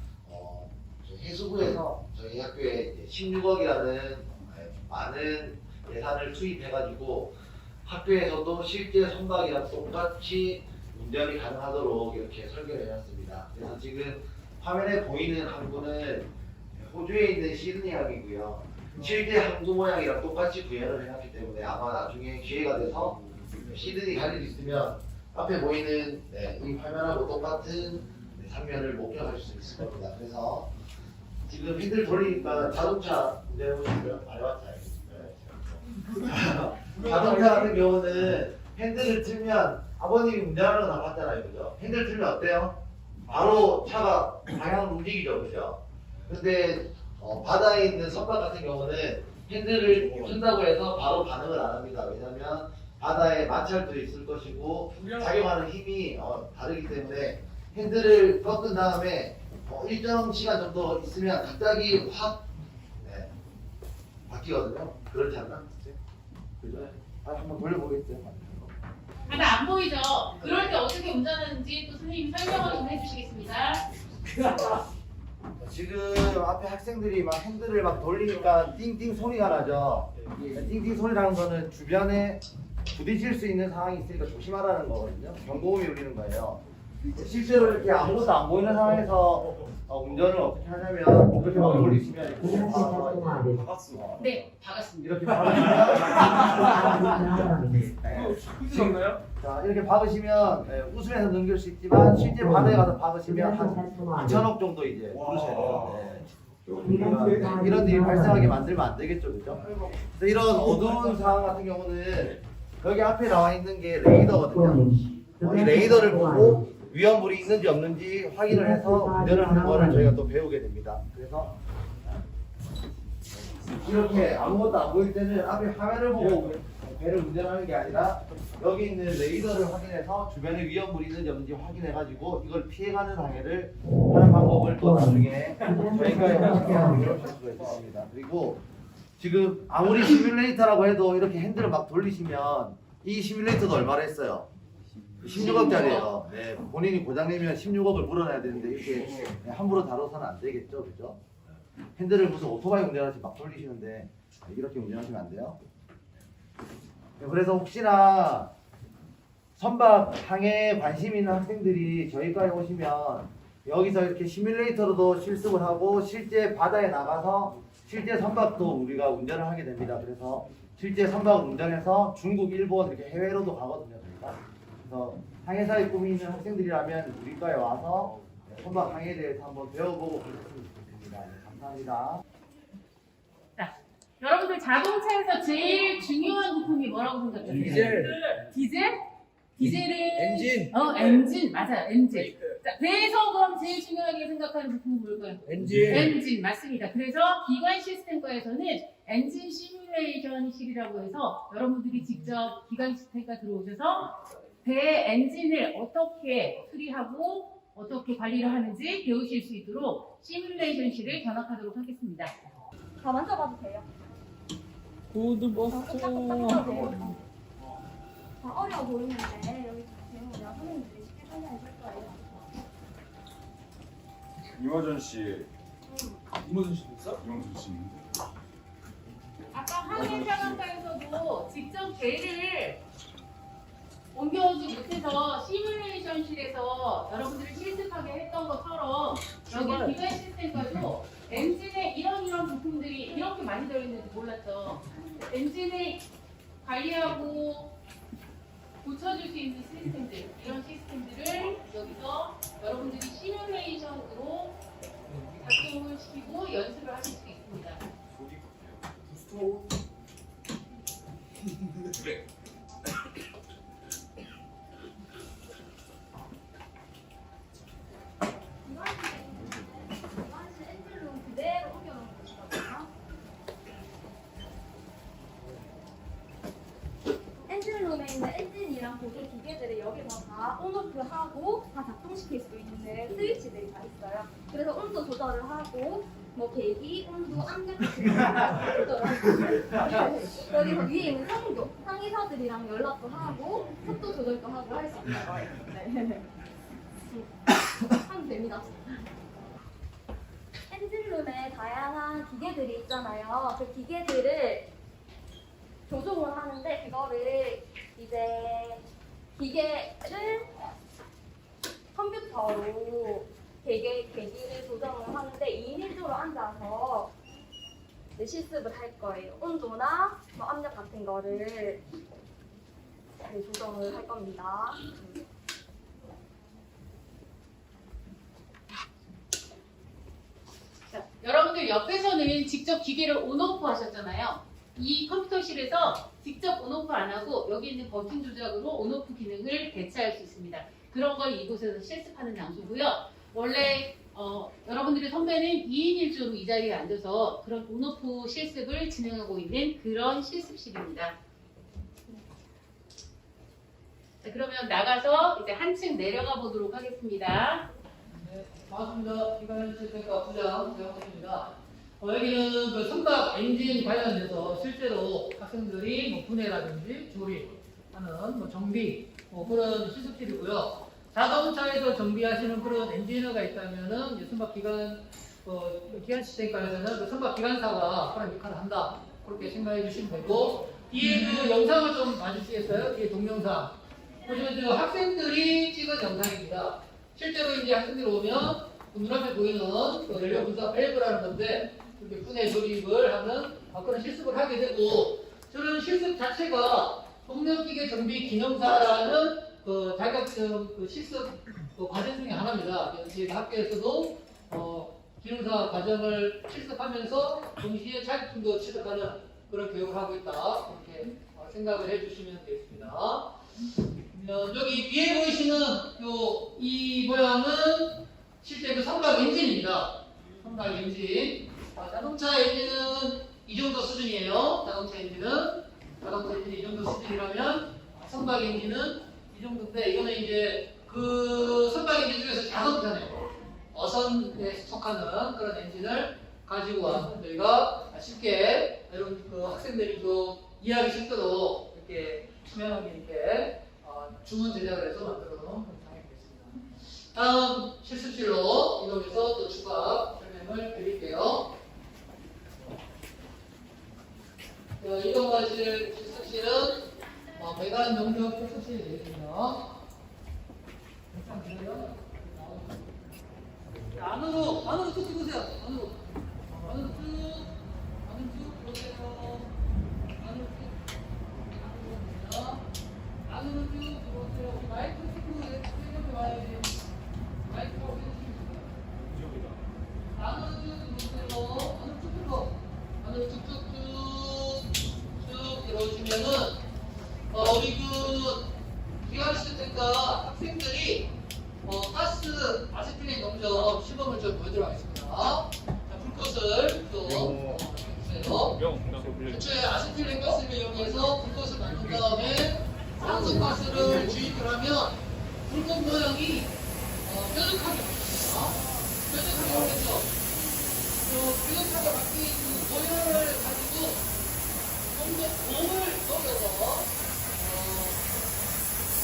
해수부에서 저희 학교에 16억이라는 많은 예산을 투입해가지고 학교에서도 실제 선박이랑 똑같이 운전이 가능하도록 이렇게 설계를 해놨습니다. 그래서 지금 화면에 보이는 항구는 호주에 있는 시드니 항이고요. 실제 항구 모양이랑 똑같이 구현을 해놨기 때문에 아마 나중에 기회가 돼서 시드니 갈 일 있으면 앞에 보이는 이 화면하고 똑같은 장면을 목격하실 수 있을 겁니다. 그래서 지금 핸들 돌리니까 자동차 운전해보시면 알바차 자동차 같은 경우는 핸들을 틀면 아버님이 운전하는 거 봤잖아요, 그죠? 핸들 틀면 어때요? 바로 차가 방향을 움직이죠, 그죠? 근데 바다에 있는 선박 같은 경우는 핸들을 튼다고 해서 바로 반응을 안 합니다. 왜냐하면 바다에 마찰도 있을 것이고 작용하는 힘이 다르기 때문에 핸들을 꺾은 다음에 일정 시간 정도 있으면 갑자기 확 바뀌거든요. 그렇지 않나? 그죠? 한번 돌려보겠어요. 하나 안 보이죠? 그럴 때 어떻게 운전하는지 또 선생님이 설명을 좀 해주시겠습니다. 지금 앞에 학생들이 막 핸들을 막 돌리니까 띵띵 소리가 나죠. 띵띵 소리 나는 거는 주변에 부딪힐 수 있는 상황이 있으니까 조심하라는 거거든요. 경고음이 울리는 거예요. 실제로 이렇게 아무것도 안 보이는 상황에서 운전을 어떻게 하냐면 이렇게 막 돌리시면 이렇게 네, 박았습니다. 이렇게 박으시면 자 이렇게 박으시면 웃으면서 넘길 수 있지만 실제 바다에 가서 박으시면 한 2천억 정도 이제 부르셔야 돼요. 이런 일이 발생하게 만들면 안 되겠죠, 그죠? 그래서 이런 어두운 상황 같은 경우는 여기 앞에 나와 있는 게 레이더거든요. 이 레이더를 보고 위험물이 있는지 없는지 확인을 해서 운전을 하는 거를 저희가 또 배우게 됩니다. 그래서 이렇게 아무것도 안 보일 때는 앞에 화면을 보고 배를 운전하는 게 아니라 여기 있는 레이더를 확인해서 주변에 위험물이 있는지 없는지 확인해가지고 이걸 피해가는 항해를 하는 방법을 또 나중에 저희가 함께 배우실 수가 있습니다. 그리고 지금 아무리 시뮬레이터라고 해도 이렇게 핸들을 막 돌리시면 이 시뮬레이터도 얼마를 했어요? 16억짜리예요. 네, 본인이 고장내면 16억을 물어내야 되는데 이렇게 함부로 다뤄서는 안 되겠죠, 그죠? 핸들을 무슨 오토바이 운전하시 막 돌리시는데 이렇게 운전하시면 안 돼요. 그래서 혹시나 선박 항해에 관심 있는 학생들이 저희과에 오시면 여기서 이렇게 시뮬레이터로도 실습을 하고 실제 바다에 나가서 실제 선박도 우리가 운전을 하게 됩니다. 그래서 실제 선박을 운전해서 중국, 일본 이렇게 해외로도 가거든요. 저희가. 그래서 항해사에 꿈이 있는 학생들이라면 우리과에 와서 선박 항해에 대해서 한번 배워보고 그랬으면 좋겠습니다. 네, 감사합니다. 자, 여러분들 자동차에서 제일 중요한 부품이 뭐라고 생각하세요? 디젤? 디젤은 엔진 맞아요. 엔진. 자, 배에서 그럼 제일 중요하게 생각하는 부품은 뭘까요? 엔진 맞습니다. 그래서 기관 시스템과에서는 엔진 시뮬레이션실이라고 해서 여러분들이 직접 기관 시스템과 들어오셔서 배 엔진을 어떻게 수리하고 어떻게 관리를 하는지 배우실 수 있도록 시뮬레이션실을 견학하도록 하겠습니다. 다 만져봐도 돼요. 구두 딱 돼요. 다 어려워 보이는데 여기 보시면 선생님들이 쉽게 설명해 줄 거예요. 이모전 씨. 이모전 씨 있어? 이모전 씨. 아까 항해사관과에서도 직접 배를 옮겨오지 못해서 시뮬레이션실에서 여러분들이 실습하게 했던 것처럼 여기 기관 시스템과도 엔진에 이런 부품들이 이렇게 많이 들어있는지 몰랐죠. 엔진을 관리하고 고쳐줄 수 있는 시스템들, 이런 시스템들을 여기서 여러분들이 시뮬레이션으로 작동을 시키고 연습을 하실 수 있습니다. 기관실 엔진룸 그대로 옮겨놓은 곳이거든요. 엔진룸에 있는 엔진이랑 보조 기계들을 여기서 다 온오프하고 다 작동시킬 수 있는 스위치들이 다 있어요. 그래서 온도 조절을 하고 뭐 배기, 온도, 압력 같은 거 조절을 할 수 있어요. 여기서 위에 있는 성도, 상의사들이랑 연락도 하고 속도 조절도 하고 할 수 있어요. 네. 하면 됩니다. 엔진룸에 다양한 기계들이 있잖아요. 그 기계들을 조종을 하는데 그거를 이제 기계를 컴퓨터로 계기를 조정을 하는데 2인 1조로 앉아서 이제 실습을 할 거예요. 온도나 뭐 압력 같은 거를 조정을 할 겁니다. 자, 여러분들 옆에서는 직접 기계를 온오프 하셨잖아요. 이 컴퓨터실에서 직접 온오프 안 하고 여기 있는 버튼 조작으로 온오프 기능을 대체할 수 있습니다. 그런 걸 이곳에서 실습하는 장소고요. 원래 여러분들의 선배는 2인 1조로 이 자리에 앉아서 그런 온오프 실습을 진행하고 있는 그런 실습실입니다. 자, 그러면 나가서 이제 한층 내려가 보도록 하겠습니다. 네, 반갑습니다. 기관 시스템과 부장 대형입니다. 여기는 그 선박 엔진 관련돼서 실제로 학생들이 뭐 분해라든지 조립하는 뭐 정비 그런 실습실이고요. 자동차에서 정비하시는 그런 엔지니어가 있다면은 이제 선박 기관 기관 시스템과에서는 그 선박 기관사가 그런 역할을 한다. 그렇게 생각해 주시면 되고 뒤에 그 영상을 좀 봐주시겠어요? 뒤에 동영상 보시면 지금 학생들이 찍은 영상입니다. 실제로 이제 학생들이 오면 그 눈앞에 보이는 그 연료 분사 밸브라는 건데 이렇게 분해 조립을 하는 그런 실습을 하게 되고 저는 실습 자체가 동력기계 정비 기능사라는 그 자격증 그 실습 그 과정 중에 하나입니다. 저희 학교에서도 기능사 과정을 실습하면서 동시에 자격증도 취득하는 그런 교육을 하고 있다. 이렇게 생각을 해주시면 되겠습니다. 여기 뒤에 보이시는 이 모양은 실제 그 선박 엔진입니다. 선박 엔진. 자동차 엔진은 이 정도 수준이에요. 자동차 엔진이 이 정도 수준이라면 선박 엔진은 이 정도인데 이거는 이제 그 선박 엔진 중에서 작은 편이에요. 어선에 속하는 그런 엔진을 가지고 와서 저희가 쉽게 여러분 그 학생들이 좀 이해하기 쉽도록 이렇게 투명하게 이렇게 주문 제작을 해서 만들어 놓은 상황이겠습니다. 다음 실습실로 이동해서 또 추가 설명을 드릴게요. 이동하실 실습실은 매가 대한 영역 실습실이 되겠습니다. 안으로 쭉 찍으세요. 안으로 쭉 들어오세요. 안으로 쭉 들어오세요. 마이크 찍고 이렇게 와야지. 마이크가 안으로 쭉 들어오세요. 안으로 쭉쭉 들어오시면은 우리 기관실 때니까 학생들이 가스 아세틸린 농점 시범을 좀 보여드리도록 하겠습니다. 자, 불꽃을 또 해주세요. 애초에 아세틸린 가스를 이용해서 불꽃을 만든 다음에 산소가스를 주입을 하면 불꽃 모양이 뾰족하게 바뀝니다. 뾰족하게 바뀌죠. 뾰족하게 바뀐 그 모양을 가지고 좀 더 공을 녹여서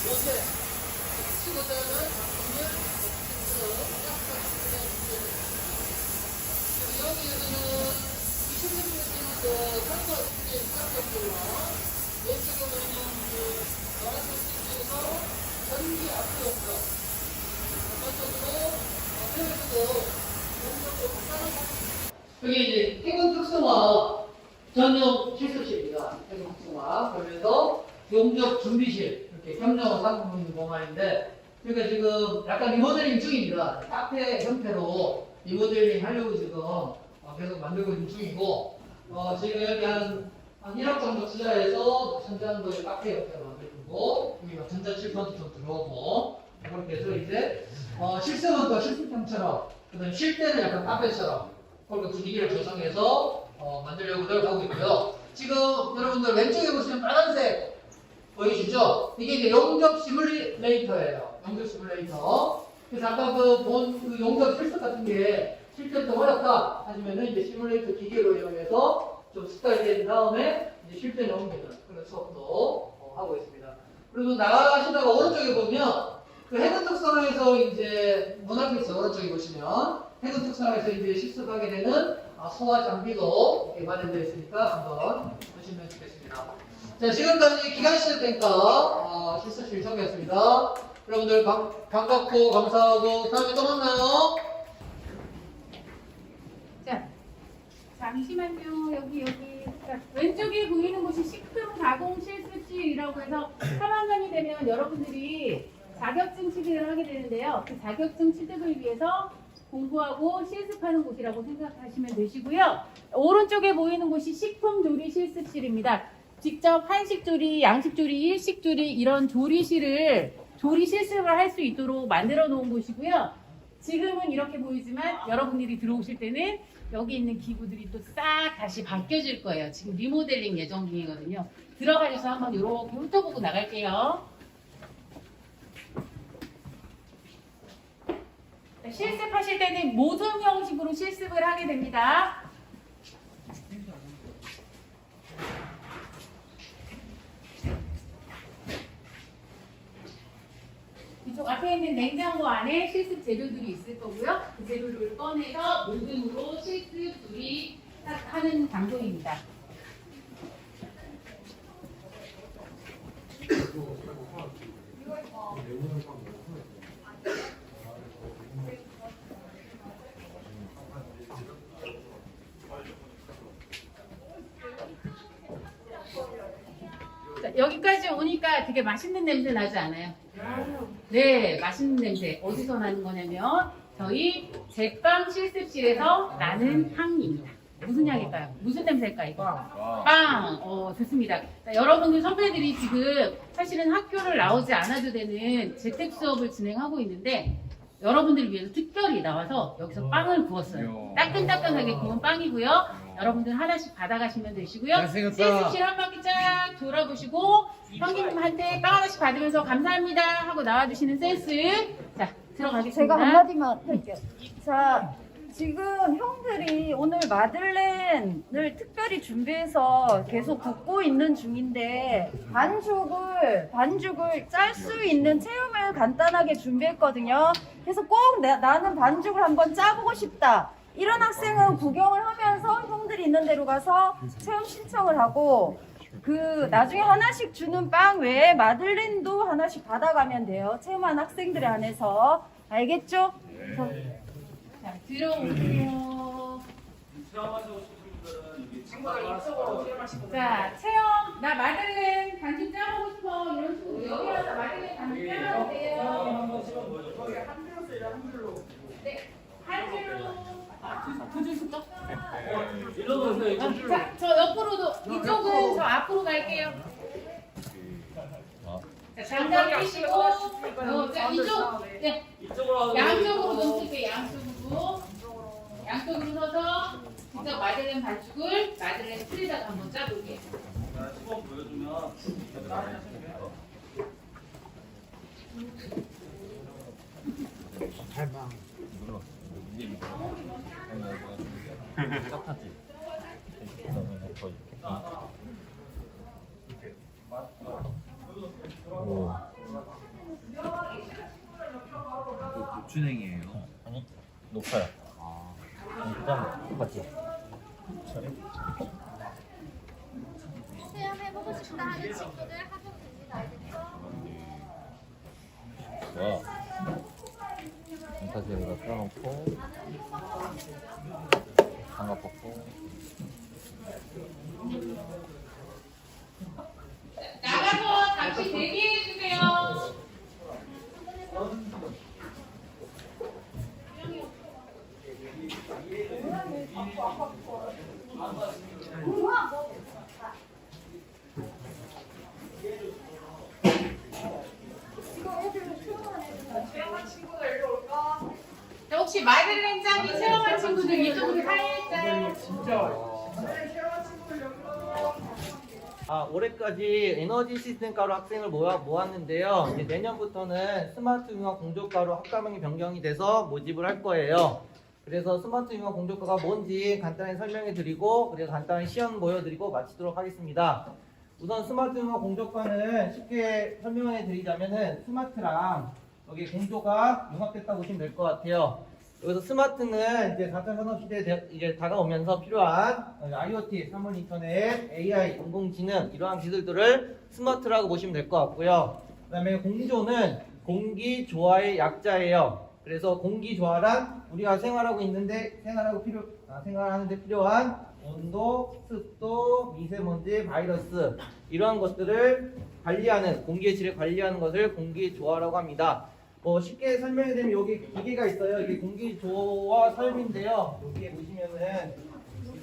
이렇게 치고자는 작품을 여기에서는 20년도에는 산소 아세틸린 시작점들과 왼쪽에 보이는 노란색 스틱에서 전기 압수 용도 전반적으로 해외에서도 공격으로 바꿔놓고 여기 이제 해군 특성화 전용 실습실입니다. 해군 특성화 그러면서 용접 준비실 이렇게 겸용 상품 공간인데 그러니까 지금 약간 리모델링 중입니다. 카페 형태로 리모델링 하려고 지금 계속 만들고 있는 중이고 지금 여기 한 1억 정도 투자해서 천장도에 카페 형태로 만들고 여기 전자칠판도 좀 들어오고 그렇게 해서 이제 실습은 또 실습형처럼 그다음에 쉴 때는 약간 카페처럼 그렇게 분위기를 조성해서 만들려고 노력하고 있고요. 지금 여러분들 왼쪽에 보시면 빨간색 보이시죠? 이게 이제 용접 시뮬레이터예요. 용접 시뮬레이터. 그래서 아까 그 용접 실습 같은 게 실전 좀 어렵다 하시면은 이제 시뮬레이터 기계로 이용해서 좀 습관이 된 다음에 이제 실전에 옮기는 그런 수업도 하고 있습니다. 그리고 나가시다가 오른쪽에 보면 그 해군 특성화에서 이제 문 앞에 있어요. 오른쪽에 보시면 해군 특성화에서 이제 실습하게 되는 소화 장비도 이렇게 마련되어 있으니까 한번 보시면 좋겠습니다. 자, 지금까지 기간실 탱커 실습실 정리했습니다. 여러분들 반갑고 감사하고 다음에 또 만나요. 자, 잠시만요. 여기 자, 왼쪽에 보이는 곳이 식품 가공 실습실이라고 해서 3학년이 되면 여러분들이 자격증 취득을 하게 되는데요. 그 자격증 취득을 위해서 공부하고 실습하는 곳이라고 생각하시면 되시고요. 오른쪽에 보이는 곳이 식품 조리 실습실입니다. 직접 한식 조리, 양식 조리, 일식 조리 이런 조리 실습을 할 수 있도록 만들어 놓은 곳이고요. 지금은 이렇게 보이지만 여러분들이 들어오실 때는 여기 있는 기구들이 또 싹 다시 바뀌어질 거예요. 지금 리모델링 예정 중이거든요. 들어가셔서 한번 이렇게 훑어보고 나갈게요. 실습하실 때는 모둠 형식으로 실습을 하게 됩니다. 이쪽 앞에 있는 냉장고 안에 실습 재료들이 있을 거고요. 그 재료를 꺼내서 모둠으로 실습 조리하는 장소입니다. 자, 여기까지 오니까 되게 맛있는 냄새 나지 않아요? 네, 맛있는 냄새. 어디서 나는 거냐면 저희 제빵 실습실에서 나는 향입니다. 무슨 향일까요? 무슨 냄새일까 이거? 빵! 좋습니다. 자, 여러분들 선배들이 지금 사실은 학교를 나오지 않아도 되는 재택 수업을 진행하고 있는데 여러분들을 위해서 특별히 나와서 여기서 빵을 구웠어요. 따끈따끈하게 구운 빵이고요. 여러분들 하나씩 받아가시면 되시고요. 실습실 한 바퀴 쫙 돌아보시고 형님한테 빵 하나씩 받으면서 감사합니다 하고 나와주시는 센스. 자, 들어가겠습니다. 제가 한마디만 할게요. 자, 지금 형들이 오늘 마들렌을 특별히 준비해서 계속 굽고 있는 중인데 반죽을 짤 수 있는 체험을 간단하게 준비했거든요. 그래서 꼭 나는 반죽을 한번 짜보고 싶다. 이런 학생은 구경을 하면서 형들이 있는 데로 가서 체험 신청을 하고 그 나중에 하나씩 주는 빵 외에 마들렌도 하나씩 받아가면 돼요. 체험한 학생들에 한해서. 알겠죠? 자, 들어오세요. 자, 체험. 나 마들렌 간식 짜보고 싶어. 이런 식으로 여기 와서 마들렌 간식 짜면 돼요. 네, 한 줄로. 자, 저 옆으로도 이쪽은 저 앞으로 갈게요. 자, 장갑 끼시고 자, 이쪽 네. 양쪽으로 넘기세요. 양쪽으로 서서 직접 마들렌 반죽을 마들렌 틀에다가 한번 짜볼게요. 시범 보여주면 고추냉이에요. 아니 높아요. 그다음 똑같지. 체험해보고 싶다 하는 친구들 하면 됩니다. 알겠죠? 와. 인타지 여기다 틀어놓고 장갑 벗고. 나가서 잠시 대기해 주세요. 자, 혹시 마들렌 짱이 체험한 친구들 이쪽으로 살짝. 올해까지 에너지 시스템과로 학생을 모았는데요. 이제 내년부터는 스마트 융합 공조과로 학과명이 변경이 돼서 모집을 할 거예요. 그래서 스마트 융합 공조과가 뭔지 간단히 설명해 드리고, 그리고 간단히 시험 보여드리고 마치도록 하겠습니다. 우선 스마트 융합 공조과는 쉽게 설명해 드리자면은 스마트랑 여기 공조가 융합됐다고 보시면 될 것 같아요. 여기서 스마트는 이제 4차 산업시대에 이제 다가오면서 필요한 IoT, 사물 인터넷, AI, 인공지능 이러한 기술들을 스마트라고 보시면 될 것 같고요. 그 다음에 공조는 공기 조화의 약자예요. 그래서 공기 조화란 우리가 생활하는데 필요한 온도, 습도, 미세먼지, 바이러스 이러한 것들을 관리하는, 공기의 질을 관리하는 것을 공기 조화라고 합니다. 쉽게 설명드리면 여기 기계가 있어요. 이게 공기 조화 설비인데요. 여기에 보시면은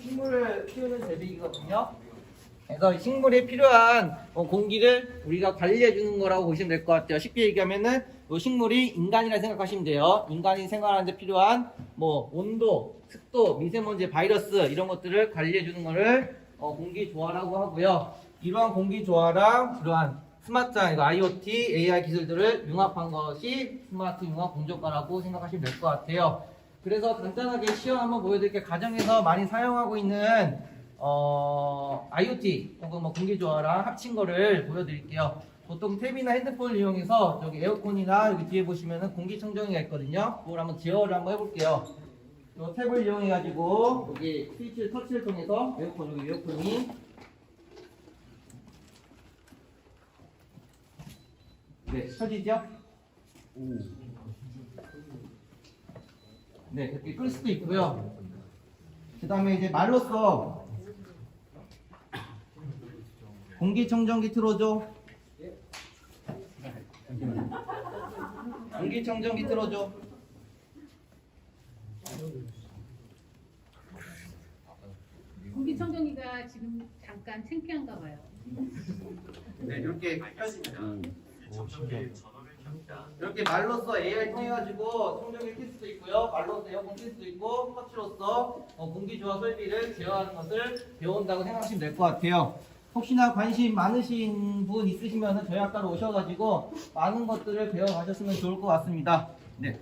식물을 키우는 재배기거든요. 그래서 식물에 필요한 공기를 우리가 관리해 주는 거라고 보시면 될 것 같아요. 쉽게 얘기하면은 이 식물이 인간이라 생각하시면 돼요. 인간이 생활하는데 필요한 온도, 습도, 미세먼지, 바이러스 이런 것들을 관리해 주는 거를 공기 조화라고 하고요. 이러한 공기 조화랑 그러한 스마트한 IoT, AI 기술들을 융합한 것이 스마트 융합 공조과라고 생각하시면 될 것 같아요. 그래서 간단하게 시험 한번 보여드릴게요. 가정에서 많이 사용하고 있는 IoT 혹은 공기 조화랑 합친 거를 보여드릴게요. 보통 탭이나 핸드폰을 이용해서 여기 에어컨이나 여기 뒤에 보시면은 공기청정기가 있거든요. 그걸 한번 제어를 한번 해볼게요. 이 탭을 이용해가지고 여기 스위치 터치를 통해서 여기 에어컨이 네, 켜지죠? 네, 이렇게 끌 수도 있고요. 그 다음에 이제 말로써 공기청정기 틀어줘. 공기청정기 틀어줘. 공기청정기가 지금 잠깐 창피한가 봐요. 네, 이렇게 켜집니다. 이렇게 말로써 AI 통해가지고 청정기를 킬 수도 있고요. 말로써 에어컨 킬 수도 있고, 터치로서 공기조화 설비를 제어하는 것을 배운다고 생각하시면 될 것 같아요. 혹시나 관심 많으신 분 있으시면 저희 학과로 오셔가지고 많은 것들을 배워가셨으면 좋을 것 같습니다. 네,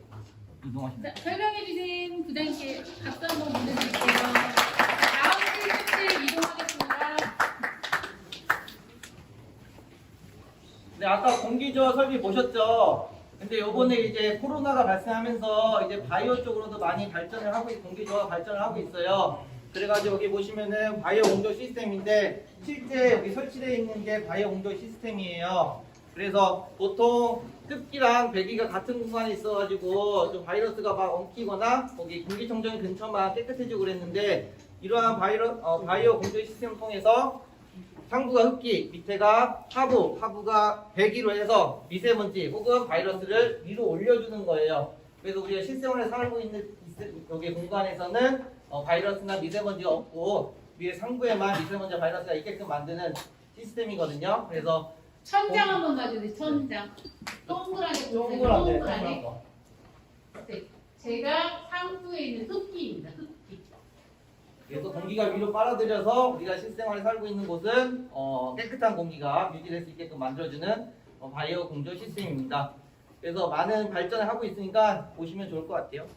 이동하십니다. 자, 설명해주신 부장님께 박수 한번 보내드릴게요. 다음 실습실 이동하겠습니다. 네, 아까 공기조화 설비 보셨죠? 근데 요번에 이제 코로나가 발생하면서 이제 바이오 쪽으로도 많이 발전을 하고 공기조화 발전을 하고 있어요. 그래가지고 여기 보시면은 바이오 공조 시스템인데 실제 여기 설치되어 있는 게 바이오 공조 시스템이에요. 그래서 보통 습기랑 배기가 같은 공간에 있어가지고 좀 바이러스가 막 엉키거나 거기 공기청정 근처만 깨끗해지고 그랬는데 이러한 바이오 공조 시스템을 통해서 상부가 흡기, 밑에가 하부가 배기로 해서 미세먼지 혹은 바이러스를 위로 올려주는 거예요. 그래서 우리가 실생활에 살고 있는 여기 공간에서는 바이러스나 미세먼지가 없고 위에 상부에만 미세먼지와 바이러스가 있게끔 만드는 시스템이거든요. 그래서 천장 한번 봐주세요. 천장. 동그랗게 보세요. 동그랗게 동그랗게. 네. 제가 상부에 있는 흡기입니다. 흡기. 그래서 공기가 위로 빨아들여서 우리가 실생활에 살고 있는 곳은 깨끗한 공기가 유지될 수 있게끔 만들어주는 바이오 공조 시스템입니다. 그래서 많은 발전을 하고 있으니까 보시면 좋을 것 같아요.